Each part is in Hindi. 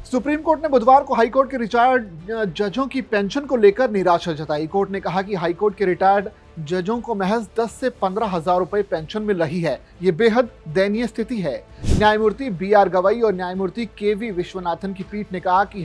सुप्रीम कोर्ट ने बुधवार को हाई कोर्ट के रिटायर्ड जजों की पेंशन को लेकर निराशा जताई। कोर्ट ने कहा कि हाई कोर्ट के रिटायर्ड जजों को महज 10 से 15 हजार रुपए पेंशन मिल रही है। ये बेहद दयनीय स्थिति है। न्यायमूर्ति BR गवई और न्यायमूर्ति KV विश्वनाथन की पीठ ने कहा कि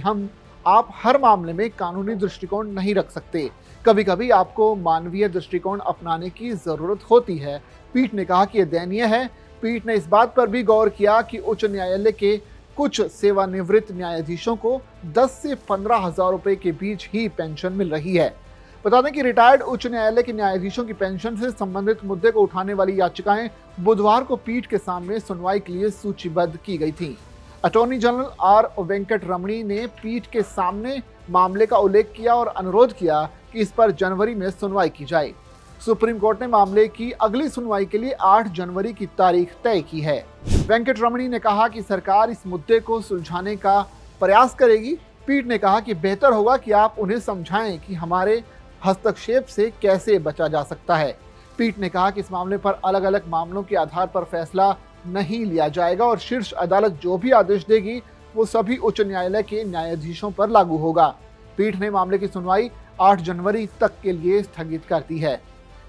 आप हर मामले में कानूनी दृष्टिकोण नहीं रख सकते। कभी कभी आपको मानवीय दृष्टिकोण अपनाने की जरूरत होती है। पीठ ने कहा कि यह दयनीय है। पीठ ने इस बात पर भी गौर किया कि उच्च न्यायालय के कुछ सेवानिवृत्त न्यायाधीशों को 10 से 15 हजार रुपए के बीच ही पेंशन मिल रही है। बता दें कि रिटायर्ड उच्च न्यायालय के न्यायाधीशों की पेंशन से संबंधित मुद्दे को उठाने वाली याचिकाएं बुधवार को पीठ के सामने सुनवाई के लिए सूचीबद्ध की गई थी। अटॉर्नी जनरल R वेंकट रमणी ने पीठ के सामने मामले का उल्लेख किया और अनुरोध किया कि इस पर जनवरी में सुनवाई की जाए। सुप्रीम कोर्ट ने मामले की अगली सुनवाई के लिए 8 जनवरी की तारीख तय की है। वेंकट रमणी ने कहा कि सरकार इस मुद्दे को सुलझाने का प्रयास करेगी। पीठ ने कहा कि बेहतर होगा कि आप उन्हें समझाएं कि हमारे हस्तक्षेप से कैसे बचा जा सकता है। पीठ ने कहा कि इस मामले पर अलग अलग मामलों के आधार पर फैसला नहीं लिया जाएगा और शीर्ष अदालत जो भी आदेश देगी वो सभी उच्च न्यायालय के न्यायाधीशों पर लागू होगा। पीठ ने मामले की सुनवाई 8 जनवरी तक के लिए स्थगित कर दी है।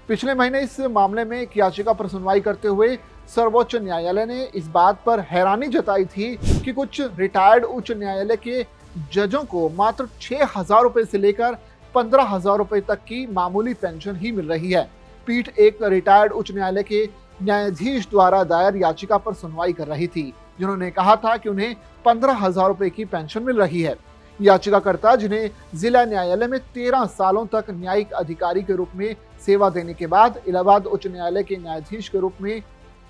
पिछले महीने इस मामले में एक याचिका पर सुनवाई करते हुए सर्वोच्च न्यायालय ने इस बात पर हैरानी जताई थी कि कुछ रिटायर्ड उच्च न्यायालय के जजों को मात्र 6,000 रुपए से लेकर 15,000 रुपए तक की मामूली पेंशन ही मिल रही है। पीठ एक रिटायर्ड उच्च न्यायालय के न्यायाधीश द्वारा दायर याचिका पर सुनवाई कर रही थी, जिन्होंने कहा था कि उन्हें 15,000 रुपए की पेंशन मिल रही है। याचिकाकर्ता, जिन्हें जिला न्यायालय में 13 सालों तक न्यायिक अधिकारी के रूप में सेवा देने के बाद इलाहाबाद उच्च न्यायालय के न्यायाधीश के रूप में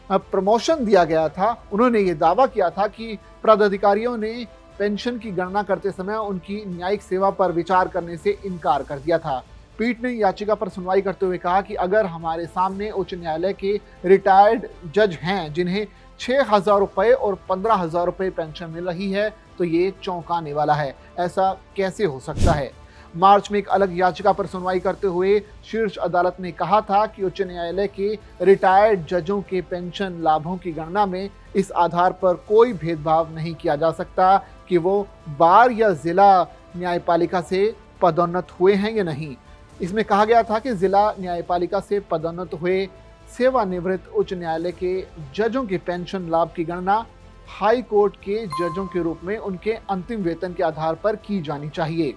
प्रमोशन दिया गया था, उन्होंने ये दावा किया था कि पदाधिकारियों ने पेंशन की गणना करते समय उनकी न्यायिक सेवा पर विचार करने से इनकार कर दिया था। पीठ ने याचिका पर सुनवाई करते हुए कहा कि अगर हमारे सामने उच्च न्यायालय के रिटायर्ड जज हैं जिन्हें 6,000 रुपए और 15,000 रुपए पेंशन मिल रही है तो ये चौंकाने वाला है। ऐसा कैसे हो सकता है? मार्च में एक अलग याचिका पर सुनवाई करते हुए शीर्ष अदालत ने कहा था कि उच्च न्यायालय के रिटायर्ड जजों के पेंशन लाभों की गणना में इस आधार पर कोई भेदभाव नहीं किया जा सकता कि वो बार या जिला न्यायपालिका से पदोन्नत हुए हैं या नहीं। इसमें कहा गया था कि जिला न्यायपालिका से पदोन्नत हुए सेवानिवृत्त उच्च न्यायालय के जजों के पेंशन लाभ की गणना हाई कोर्ट के जजों के रूप में उनके अंतिम वेतन के आधार पर की जानी चाहिए।